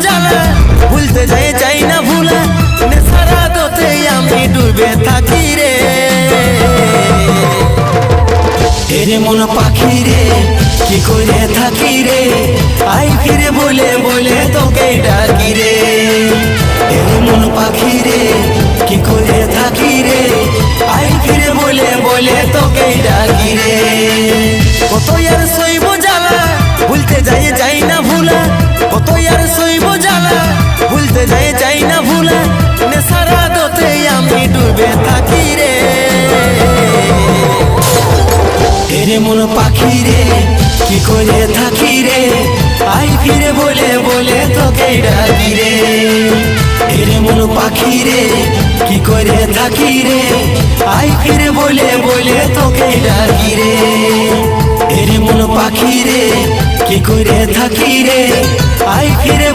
জ্বালা ভুলতে যাই চাই না ভুলা নেশারা দোতে আমি ডুবে থাকি রে। এরে মন পাখি রে কি করে থাকি রে আই ফিরে বলে বলে তোকে ডাকি রে। এরে মন পাখি রে কি করে থাকি রে আই ফিরে বলে বলে তোকে ডাকি রে। কত আর সইব জ্বালা ভুলতে যাই যাই না ভুলা কত আর সইব জ্বালা ভুলতে যাই যাই না ভুলা নেশারা দোতে আমি ডুবে থাকি রে। এরে মন পাখি রে কি করে থাকি রে আই ফিরে বলে বলে তোকে ডাকি রে। এরে মন পাখি রে কি করে থাকি রে আই ফিরে বলে বলে তোকে ডাকি রে। এরে মন পাখি রে কি করে থাকি রে আই ফিরে